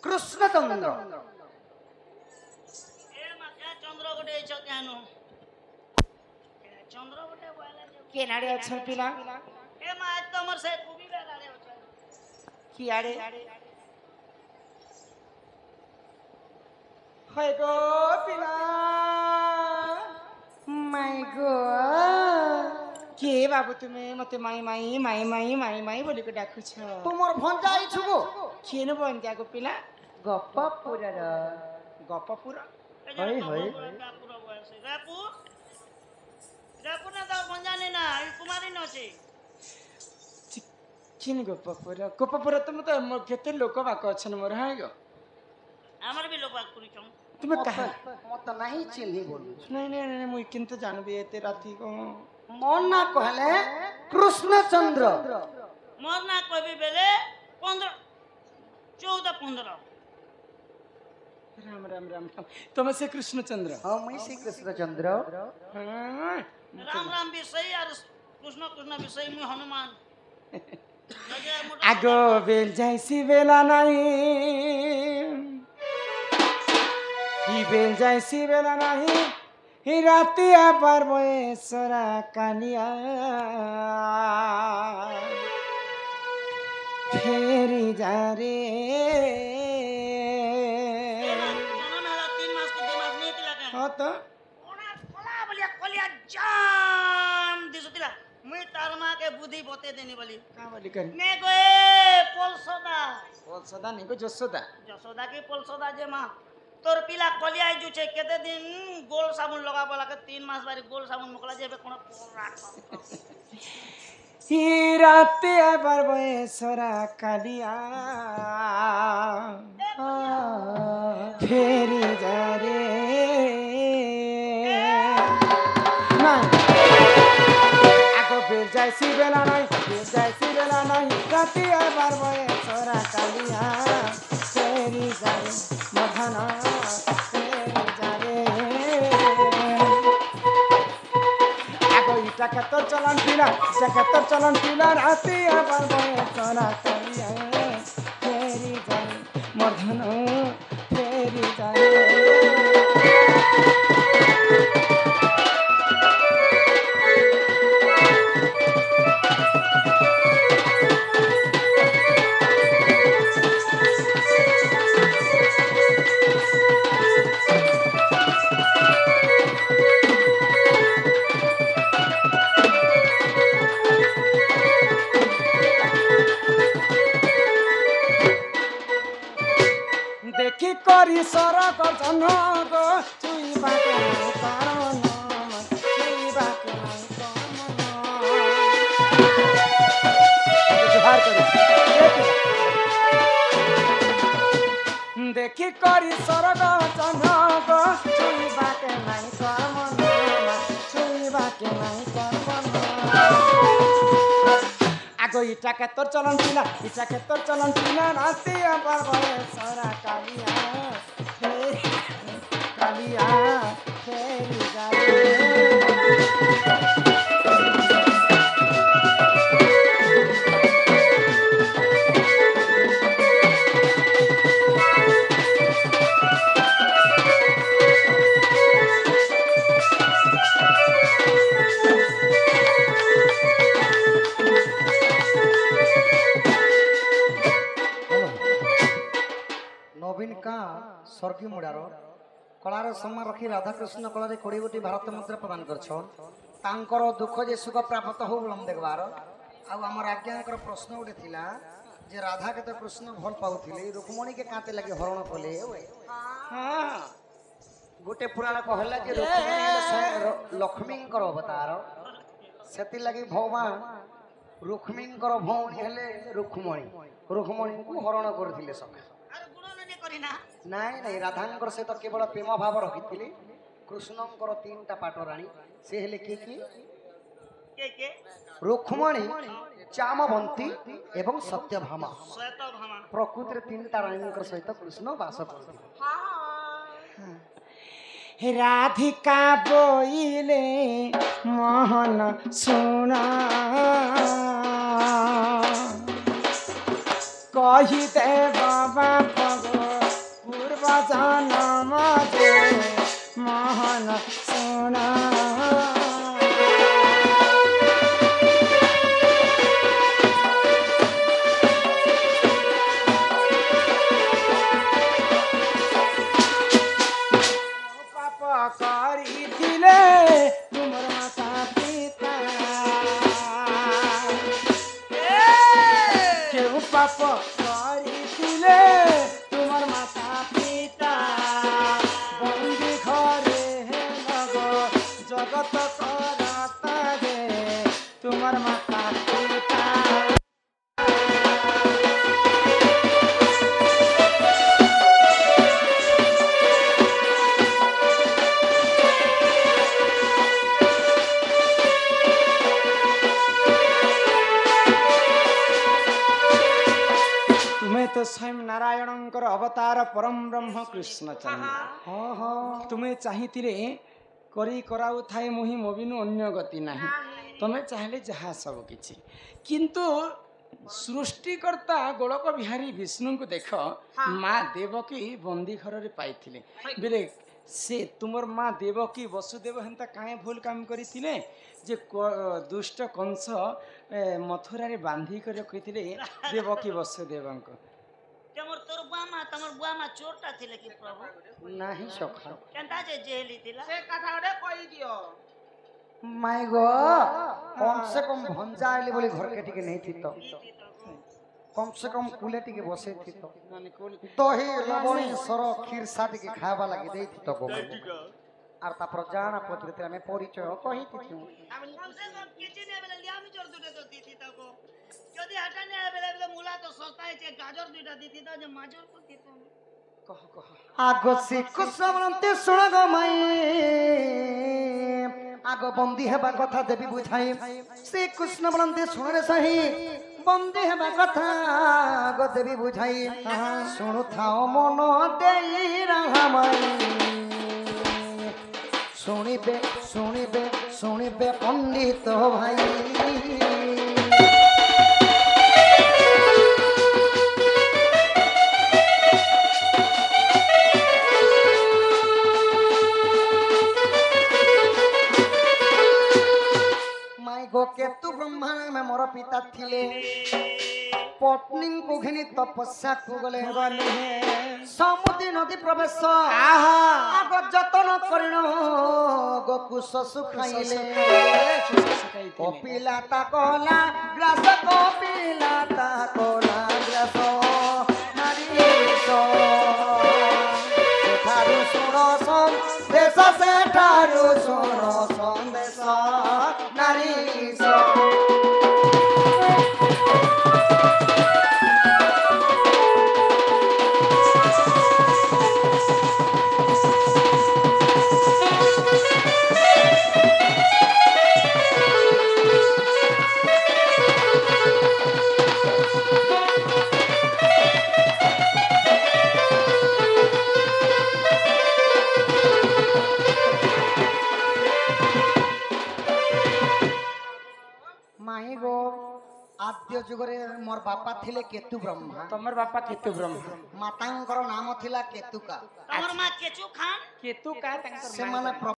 कृष्णचंद्र ए मा क्या चंद्र गोटे छ त्यानु चंद्र गोटे बोला के नाडे अछन पिला ए मा आज तो हमर से खूबी बेलाले हो की आडे हाय गो पिला माय गो के बाबू तुमे मते माई माई माई माई माई माई बोली को डाकु छ तुमर भंजा आई छुगो केन बन जागो पिला गप्पपुरर गपपुर हई हई पूरा बयस रापू रापू ना तो भंजाने ना ई कुमारी न छे किन गपपुर तुम तो केते लोक बाक अछन मोर हाय गो हमर भी लोग बात करी छौ तुमे कहा मत नहीं चिन्ही बोलू नहीं नहीं नहीं मुई किंतु जानबी एते राती को मन ना कहले कृष्णचंद्र मोर ना कहबी बेले 15 14 15 राम राम राम राम तुम से कृष्णचंद्र हाँ मैं श्री कृष्णचंद्र हाँ राम राम विषय और कृष्ण कृष्ण विषय में हनुमान आगो बेल जैसी बेला नहीं ही बेल जैसी बेला नहीं ही रातिया पर बयसरा कालिया फेरी जा रे मेरा 3 मास के दिमाग नहीं तिला हाँ तो ओना कोला बलिया कोलिया जाम दिसुतिला मैं तारमा के बुद्धि बते देनी बोली का बोली कर ने गए पोलसोदा बोल सदा नहीं को जसोदा जसोदा की पोलसोदा जे मां तोर पिला कोलिया जुचे केते दिन गोल साबुन लगा बोला के 3 मास बारी गोल साबुन मोकला जेबे कोन राख ही रातिया पर बयसरा कालिया फेरी जा रे आगो बेल जैसी बेला नहीं बेल जैसी बेला नहीं रातिया पर बयसरा कालिया फेरी जा रे मधना फेरी जा रे आगो इटा के तो चलन पीला राती आবার বয়ে চলা কালিয়া फेरी जाए मधन फेरी जाए देखी करी सरक जनक चुईबा के कारण चुईबा के जोहार करी देखी करी सरक जनक चुईबा के नहीं कर्म चुईबा के नहीं कर्म आगो इटा के तोर चलन पीला इटा के तोर चलन पीला राती पर बये सरा कालिया फेरी जाए नवीन का स्वर्गीय मुडार कलार सम्मान रखी राधाकृष्ण कला कोड़ी गोटी भारत मुद्रा प्रदान कर दुख जे सुख प्राप्त हो बोलम देखबार आम आज्ञाकर प्रश्न गोटे थिला जे राधा के तो कृष्ण भल पाउथिले रुक्मणी के काते लगे हरण कले हां गोटे पुराण कहला जे रुक्मणी लक्ष्मी अवतार सेति लगी भगवान रुक्मणी भौणी हेले रुक्मणी को हरण करथिले समय नाई नाई राधांकर से तो केवल प्रेम भाव रखी कृष्णंकर 3टा पाटराणी से हेले के रुक्मणी चामवंती एवं सत्यभामा प्रकृति 3टा रानी सहित कृष्ण वास करते राधिका बोइले मोहन सुना कही दे बाबा भगवान जनम जे मोहन सुना पाप करिथिले तुमर माता पिता केउ पाप करिथिले तुमर माता पिता बंदी घरे लगो जगत करता गे तुमर माता पिता तुम्हें तो स्वयं नारायणंकर अवतार परम ब्रह्म कृष्ण चंद्र तुम्हें चाहिए करी कराऊ थाए मुहि मोबिनु अन्य गति नहीं तुम्हें चाहले जहाँ सब किछि किंतु सृष्टिकर्ता गोलक बिहारी विष्णु को देख माँ देवकी बंदी घर रे पाइथिले बेले से तुमर माँ देवकी वसुदेव हेन्ता काहे भूल काम करिथिले जे दुष्ट कंस मथुरा रे बांधी कर रखिथिले देवकी वसुदेवंक तमर तोर बुआमा तमर बुआमा चोरटा थिले कि प्रभु नहीं सखा केनता जे जेली थिला से कथा रे कहि दियो माय गो कम से कम भंजा आइले बोली घर के टिके नहीं थी तो कम से कम कुले टिके बसे थी तो दही लवणी सर खीर सा टिके खावा लगी देई थी तो गो আর তারপর জানা পদ্ধতিতে আমি পরিচয় কহিতেছি আমি কম से कम किचन में लिया मी जोर दुटे तो दीथि तको যদি हटाने अवेलेबल मूला तो सस्ता है गाजर दुटा दीथि तो जे माजर को दीथि कह कह আগো শ্রীকৃষ্ণবন্তে শুণ গো মাই আগো বন্দি হেবা কথা দেবী বুঝাই শ্রীকৃষ্ণবন্তে শুণ রে সাহি বন্দি হেবা কথা আগো দেবী বুঝাই শুণু থাও মন দেই রাহামাই শুনিবে শুনিবে শুনিবে পণ্ডিত ভাই केतु ब्रह्मा में मोर पिता थिले पत्नी को घिनी तपस्या को गले समुद्री नदी प्रवेश आग जतन करिण गोकुश सुखाइले कपिला ता कहला ग्रास कपिला ता कहला ग्रास नारी सेठारु सुनो संदेश सेठारु सुनो संदेश नारी आद्य जुगरे मोर बापा थिले केतु ब्रह्मा तमर बापा केतु ब्रह्मा मातांकर नाम थिला केतुका तमर मां केचु खान केतु का तंकर से माने प्रभु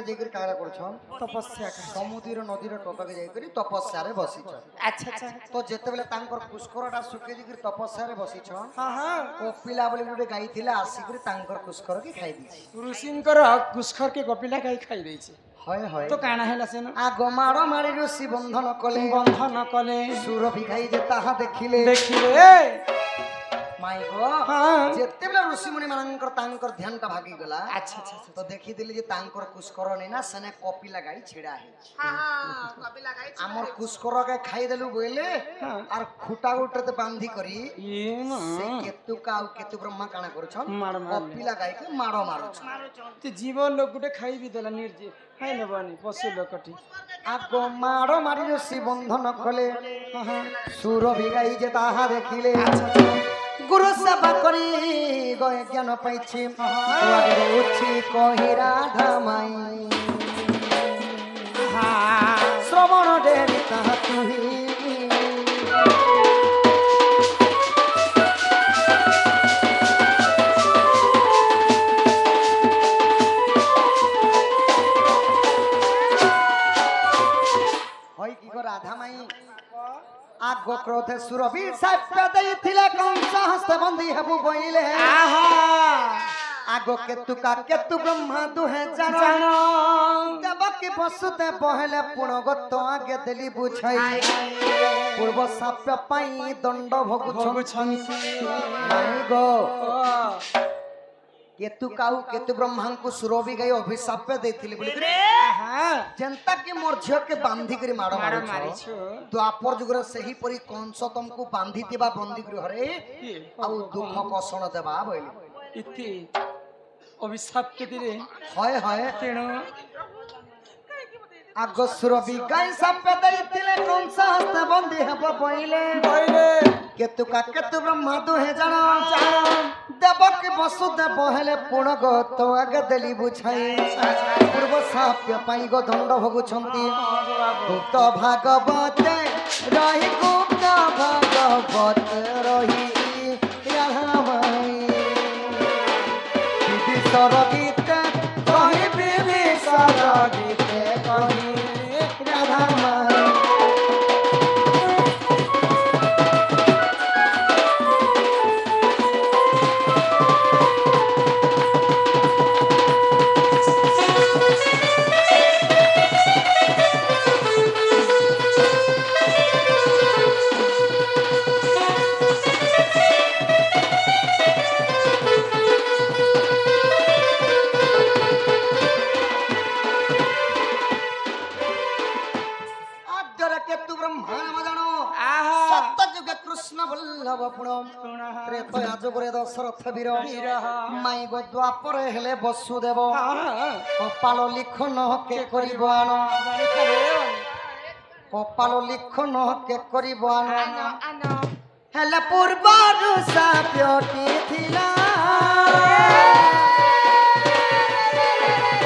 जेकर कारा करछन तपस्या का समुद्र नदीर टपके जाई करी तपस्या रे बसिछन अच्छा अच्छा तो जेते बेले तांकर पुष्करटा सुके जिकर तपस्या रे बसिछन हां हां कपिला बोली गुटे गाई थिला आसी करी तांकर पुष्कर के खाई दी ऋषिंकर कुस्खर के कपिला गाई खाई देई छी হয় হয় तो काना हेला सेन आग मार मारी ऋषि बंधन कले बंधन कले सुर भिखाई जे ताहा देखिले देखिले माई गो हां जेते बेला ऋषि मुनि मानकर तांकर ध्यान का भागी गला अच्छा अच्छा तो देखि दिले जे तांकर कुस्कर नै ना सने कॉपी लगाई छिड़ा है हां हां कॉपी लगाई हमर कुस्कर के खाई देलु बोले और खुटा उठते बांधी करी ये ना से केतु का केतु ब्रह्मा काना करछन मार मार कॉपी लगाई के मारो मारो ते जीव लोग गुटे खाई भी देला निर्जी खाई नबनी पशु लोकटी आगो मारो मारी ऋषि बंधन कले सुर भिगाई जे ताहा देखिले गुरु सेवा करी गए ज्ञान पाइछि आगे उछि कहि राधा माई श्रवण डेरी ताहा तुही क्रोधे सुरभि साप्य देइथिले कंस हस्त बंदी हेबु बइले आगो केतु ब्रह्मा दुहे जान देवकी बसुते बहले पुणगत आगे देली बुझाई पूर्व साप्य पाई दंड भोगुछंती नाही गो केतु ब्रह्मा को सुरभि गई अभिशाप देथिली बोली जनता के मोर झियो के बांधी करी माड़ मारिछ द्वापर जुगर सही परी कंस तुमको बांधी दिबा बंदी गृह रे आ दुख कषण देबा बोली इति अभिशाप के दिले हाय हाय तेणु आग सुरभि गाय साप देथिले कंस हस्त बंदी हेब बइले केतु ब्रह्मा दुहे जान देवक वसुदेव हेले पुणगत आगे देली बुझाई पूर्व साप्य पाई गो दंड भोगुछंती गुप्त भागवत रही गुप्त भागवत रही राधामाई विभीषण गीत कही विभीषण गीत कही राधामाई दशरथ वीर माई गो द्वापर हेले वसुदेव कपाल लिखन के करिब आन कपाल लिखन के करिब आन हेले पूर्वरु साप्यटी थिला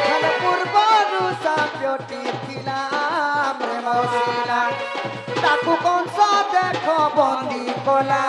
हेले पूर्वरु साप्यटी थिला प्रेम शिला ताकू कंस देख बंदी कला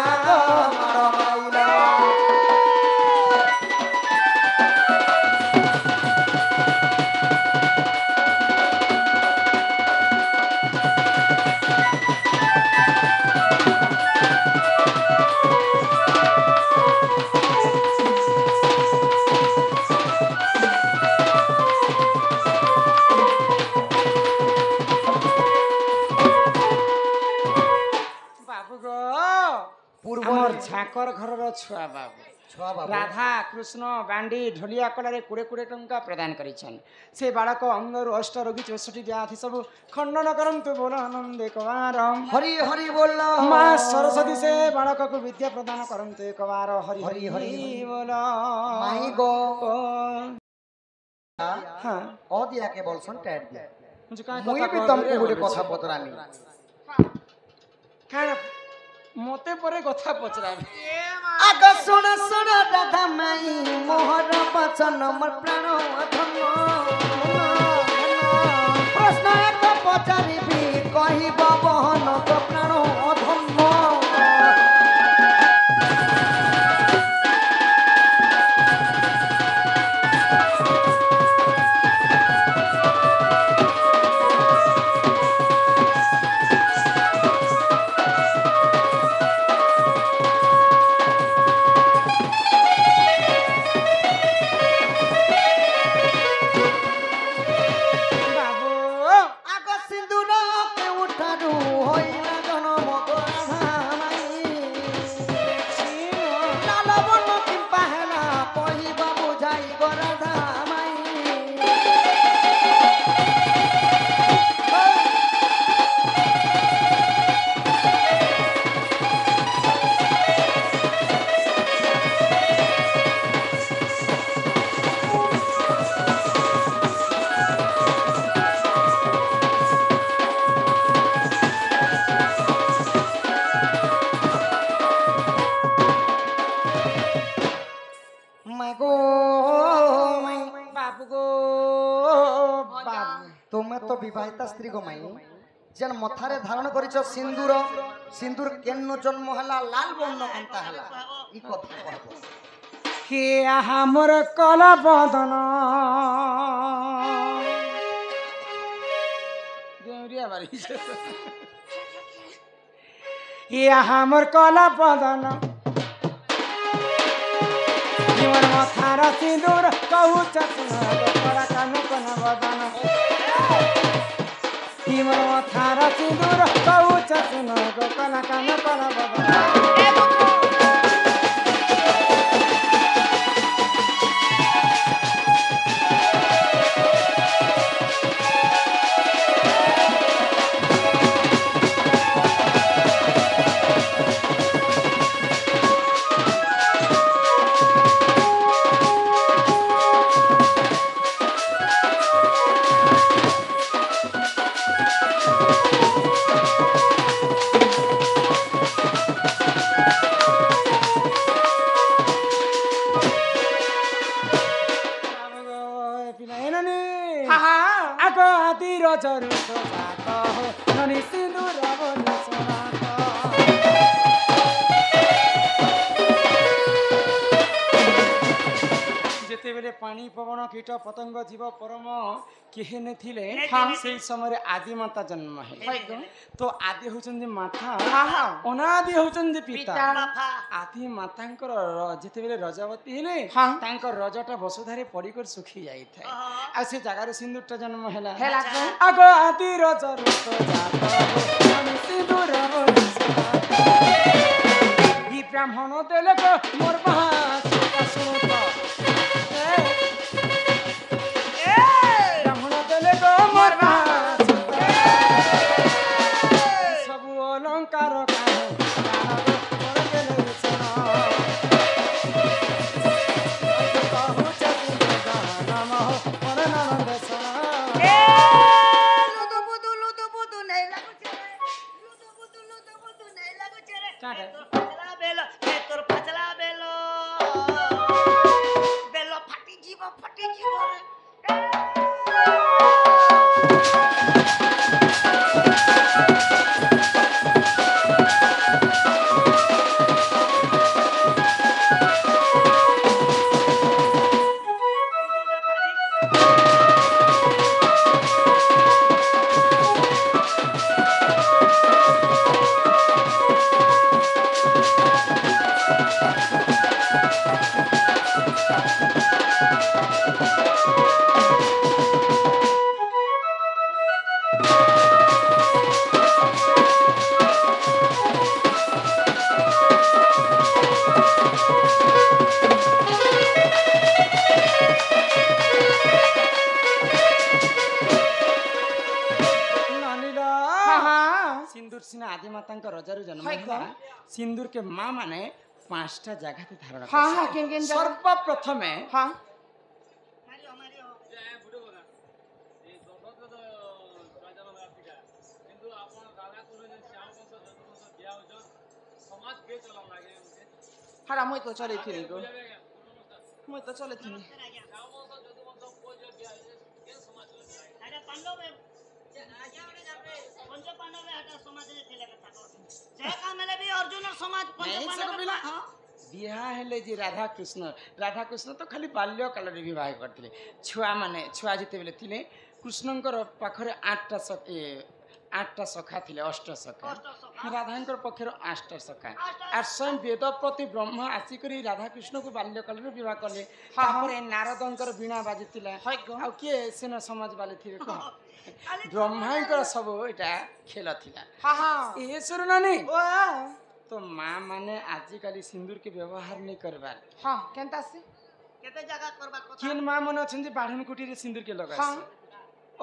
झाकर घर छुआ बाबू राधा कृष्ण बांडी ढोलिया कलारे 20 टंका प्रदान करिछन से बालक अंगरु अष्ट रोगी 64 व्याधि सब खंडन करंतु बोल आनंद एक बार हरि हरि बोल मां सरस्वती से बालक को विद्या प्रदान करंतु एक बार हरि हरि हरि बोल माई गो हां ओ दिया के बोलसन टैट दे मुझे का मुई भी तुमको गोटे कथा पतरानी काना मोते परे कथा पचराबे आग सुन सुन राधा माई मोहर वचन मोर प्राण धन प्रश्न एक पचारिबी कहिब बहन तो प्राण धन तुम्हें तो विवाहिता स्त्री को माई जेन मथारे धारण करिछ सिंदूर सिंदूर केन्न जन्म हला लाल वर्ण कंता हला ई कथा कहबो के हमर कला बदन देवरिया बारी ইয়া আমার কলা বদন জীবন মথার সিঁদুর কহুছ শুনো গো কলা কান কোন বদন জীবন মথার সিঁদুর কহুছ শুনো গো কলা কান কোন বদন জরু তো জাত ননি সিঁদুর বনি সরাত যেতেবেলে পানি পবন কীট পতঙ্গ জীব পরম কেহে নেথিলে সেই সময় আদি মাতা জন্ম হেলে তো আদি হউচন্তি মাতা অনাদি হউচন্তি পিতা আদি মাতাঙ্কর যেতেবেলে রজবতী হেলে তাঙ্কর রজটা বসুধারে পড়িকর শুখি যাইଥାଏ আর সে জায়গার সিন্দুরটা জন্ম হেলা আগ আদি রজ রূপ জাত আমি সিন্দুর বনি সরাত ই ব্রাহ্মণ দেলে মোর মহা শুনত ସବୁ ଅଲଙ୍କାର सिंदूर सिना आदि मातांक रजारू जन्म होला सिंदूर के मां माने पांचटा जगह धारण हां हां केन केन सर्वप्रथमे हां मारियो मारियो जय बुडो बगा ए दोनो तो राजा में आफिका किंतु आपण दादा को ने श्याम वंश जन्म वंश दिया हो समाज के चला लागे उनके हारा मुई तो चले थिनी गो मुई तो चले थिनी श्याम वंश जदु वंश को जो दिया के समाज में अरे पांडव आज्ञा उड़े जाबे पंच पांडव हटा समाज में खेले के थाको जे कामेले भी अर्जुन समाज पंच पांडव हां बिहा हेले जे राधा कृष्ण तो खाली बाल्य काल रे विवाह करथिले छुआ माने छुआ जिते बेले थिले कृष्णंकर पाखरे 8टा सखा थिले 8 सखा राधांकर पक्षर 8 सखा और स्वयं वेदपति ब्रह्मा आसी करी राधा कृष्ण को बाल्य काल रे विवाह करले तापरे नारदंकर बीणा बाजितिला आ के सेन समाज वाले थिले कह ब्रह्मांकर सब एटा खेल थिला हां हां ए सुर नानी तो मां माने आजिकाली सिंदूर के व्यवहार नहीं करबार हां केनता से केते जगह करबा কথা किन मां मन अछन बाढ़न कुटी रे सिंदूर के लगास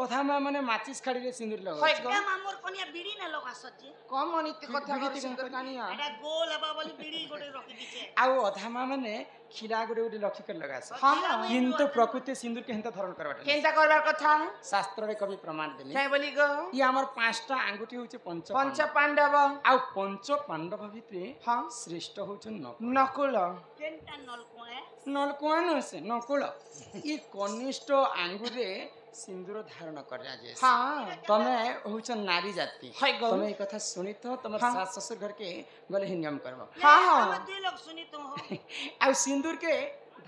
ओथा मां माने माचिस खाड़ी रे सिंदूर लगास के मामोर कोनिया बीड़ी न लगा सच्ची कम अनित कथा कर सुंदर कहानिया एटा गोल हबा बोली बीड़ी गोटे रखी दिछे आ ओथा मां माने खिला गोटे गोटे लक्ष्य कर लगास हां किंतु प्रकृति सिंदूर के हेंता धरण करबाटा केनता करबार कथा शास्त्र रे कवि प्रमाण देले काय बोली गो ये हमर 5टा आंगुठी होचे पंच पांडव आ पंच पांडव भितरे हां श्रेष्ठ होचन नकुल केनटा नलकोए नलकुआन से नकुल ई कनिष्ठ आंगुरे सिंदूर धारण कर जाजे हां तमे होछ नारी जाति हाय गो तमे ई कथा सुनी तो तमर सास ससुर घर के गले ही नियम करबो हां हां हम दुई लोग सुनी तो हो आ सिंदूर के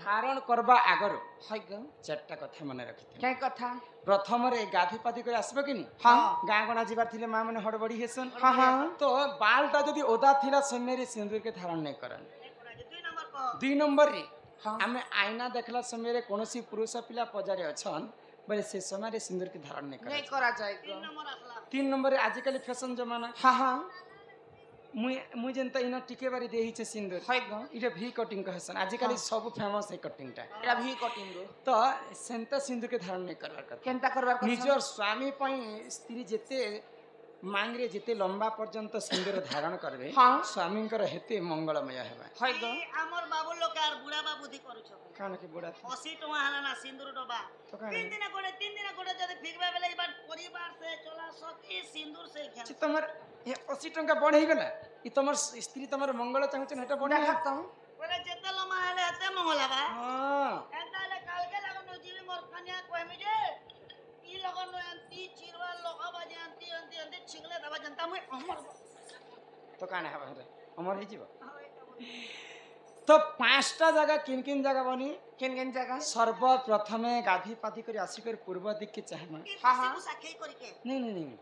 ধারণ করবা আগর হইগ চারটা কথা মনে রাখিথে কে কথা প্রথমরে গাধি পাধি করে আসবে কি নি হ্যাঁ গাঁ গণা যাবার থিলে মা মানে হড়বড়ি হেসন হ্যাঁ হ্যাঁ তো বালটা যদি ওদা থিলা সমୟରେ সিন্দুরকে ধারণ নাই করন 2 নম্বর কহ 2 নম্বর রে হ্যাঁ ଆମେ ଆଇନା ଦେଖିଲା ସମୟରେ କୌଣସି ପୁରୁଷ ପିଲା ପଜାରେ ଅଛନ୍ ବୋଲେ ସେ ସମୟରେ ସିନ୍ଦୁରକି ଧାରଣ ନାଇଁ নেই କରା করা যায় 3 নম্বর আসলা 3 নম্বରରେ ଆଜିକାଲି ଫ୍ୟାସନ ଜମାନା হ্যাঁ হ্যাঁ ମୁଇଁ ଯେନ୍ତା ଇନ ଟିକେ ବାରି ଦେଇଛେ ସିନ୍ଦୁର হইগ ଇଟା ଭି କଟିଂ कहसन ଆଜିକାଲି ସବୁ ଫେମସ ଏ କଟିଂଟା এটা ভি কটিং ତ ସେନ୍ତା ସିନ୍ଦୁରକେ ଧାରଣ ନାଇଁ କରବାର କଥା কেনতা করবার কথা ନିଜର ସ୍ୱାମୀ ପାଇଁ ସ୍ତ୍ରୀ ଯେତେ ମାଙ୍ଗରେ ଯେତେ ଲମ୍ବା ପର୍ଯ୍ୟନ୍ତ ସିନ୍ଦୁର ଧାରଣ କରିବେ ହଁ। ସ୍ୱାମୀଙ୍କର ହେତେ ମଙ୍ଗଳମୟ ହେବା হইগ আমার বাবুর লোক আর বুড়া বা বুদ্ধি করুছ କାଣ କି ବୁଢ଼ା 80 টଙ୍କା হলা না সিন্দুর ডবা তো কাণ 3 দিন করে যদি ফিকবে বেলে এবার পরিবার সে চলা সকি সিন্দুর সে খেল যে তোমার 80 টଙ୍କା বড় ହେଇଗଲା ই তোমার স্ত্রী তোমার মঙ্গল চাহুছেন এটা বড় দেখা তো বলে যেতে লমা হলে এতে মঙ্গলা বা হ্যাঁ এন্তালে কালকে লাগানো জিবি মোর কন্যা কইমি যে ই লাগানো এন্তি চিরবা লগাবা যে এন্তি এন্তি এন্তি ছিগলে দাবা জানতা মই অমর তো কাণ হবা রে অমর হই যাব তো পাঁচটা জায়গা কিন কিন জায়গা বনি কেন কেন জায়গা সর্বপ্রথমে গাধি পাধি করে আসিকর পূর্ব দিকে চাহমা হ্যাঁ হ্যাঁ সাক্ষী করি কে नहीं नहीं नहीं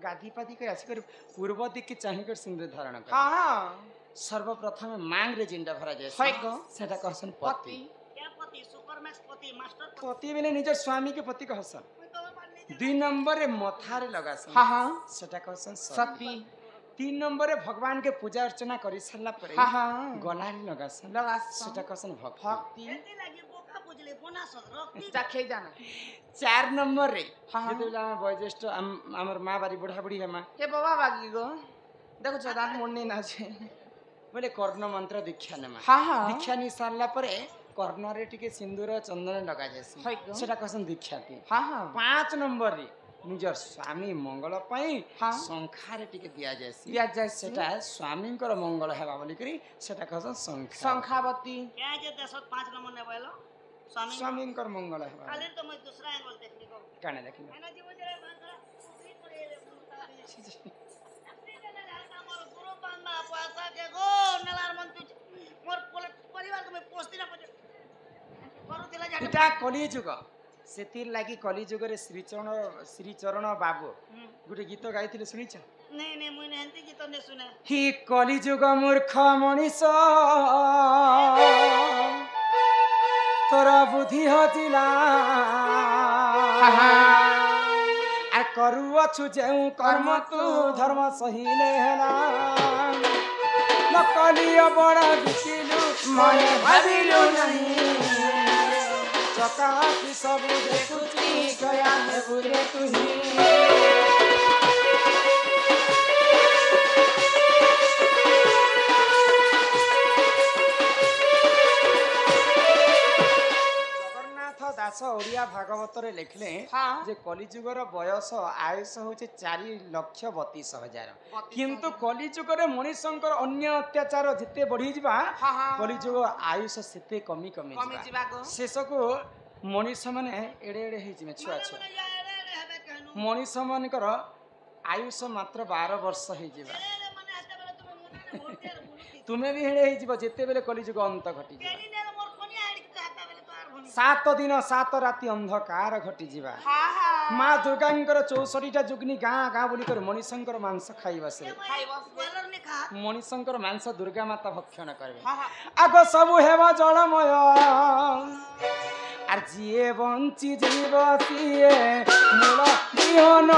गाधी पाधी कर आसिकर पूर्व दिख के चाहिकर सिंदूर धारण कर হ্যাঁ হ্যাঁ सर्वप्रथम मांग रे जिंडा भरा जाय হইগ सेटा कहसन পতি पति কে পতি সুপার ম্যাক্স পতি মাস্টার পতি पति बेले निजर स्वामी के पति कहसन মই তো মানলি 2 नंबर रे मथारे लगासन হ্যাঁ হ্যাঁ सेटा कहसन सती সতী 3 नंबर रे भगवान के पूजा अर्चना करि सारला परे হ্যাঁ হ্যাঁ गलारी लगासन लगासन सेटा कहसन भक्ति ভক্তি এতে লাগি বোকা বুঝলে বোনা সদ রক্তি যা খেয়ে জানা 4 नंबर रे हाँ, हाँ। जेतेला बयोज्येष्ठ हमर माँ बारी बुढ़ा बुढ़ी हेमा কে বাবা বাগি গো দেখো দাঁত মনে না আছে बोले कर्ण मंत्र दीक्षा नेमा হ্যাঁ হ্যাঁ दीक्षा नि सारला परे कर्णरे टिके सिंदूर चंदन लगा जायसी হইগ सेटा कहसन दीक्षा ती হ্যাঁ হ্যাঁ 5 नंबर रे निजर स्वामी मंगल पई हाँ। संखारे टिके दिया जायसी দিয়া যায় सेटा स्वामींकर मंगल हेबा बोली करी सेटा कहसन संखा সংখ্যাবতী কে যে দেশত 5 নম্বর নে বলো স্বামী स्वामींकर मंगल हेबा কালির তো মই দুসরা অ্যাঙ্গেল দেখলি গো काने देखिन এনা জীব জরে বাংলা সুবি করে এলে মুতা আপনি জানা জানা মোর গুরু বান্দা পয়সা কে গো নেলার মন তুই মোর পরিবার কে মই পোস্তি না পড়ে করু দিলা জানি इटा कली जुग सेतिर लागि कली जुग रे श्रीचरण बाबू गुटे गीत गाइथिले सुनिछ नहीं नहीं मुई नेहंती गीत ने सुने हि कली जुग मूर्ख मनीष तोरा बुद्धि हजिला आ करुअछु जेउ कर्म तू धर्म सहीले हेला नकलिय बड़ा बिकिलु मने भाबिलु नहीं चकाकी सब देखुची गया है बुरे तुही दास ओडिया भागवत रे लिखले हाँ। जे कलिजुगर बयस आयुष होचे 4,32,000 किंतु कलिजुगर मनुष्यंकर अन्य अत्याचार जिते बढ़ी जिबा हाँ, हाँ। कलिजुग आयुष सेते कमी कमी কমে जिबा ଯିବା গো शेष को मनुष्य माने एड़े एड़े हे जिमे छुआ छुआ मुझे या रे रे हेबे कहनु मनुष्य मानकर आयुष मात्र 12 वर्ष हे जिबा रे रे माने हाते बेले तुम मुना भोटे बुलुती तुमे भी हेड़े हे जिबा जेते बेले कलिजुग अंत घटी जिबा तेरी ने मोर कोनिया हेडी हाते बेले तो आर भनी 7 दिन 7 राति अंधकार घटी जिबा হ্যাঁ হ্যাঁ माँ दुर्गांकर 64टा जुगनी गाँ गाँ बोली कर मनुष्यंकर मांस खाई बसे खाई बस बोलर ने खा मनुष्यंकर मांस दुर्गा माता भक्षण करबे হ্যাঁ হ্যাঁ आगो सब हेबा जलमय आर जिए बंची जीव सिए मूल बिहन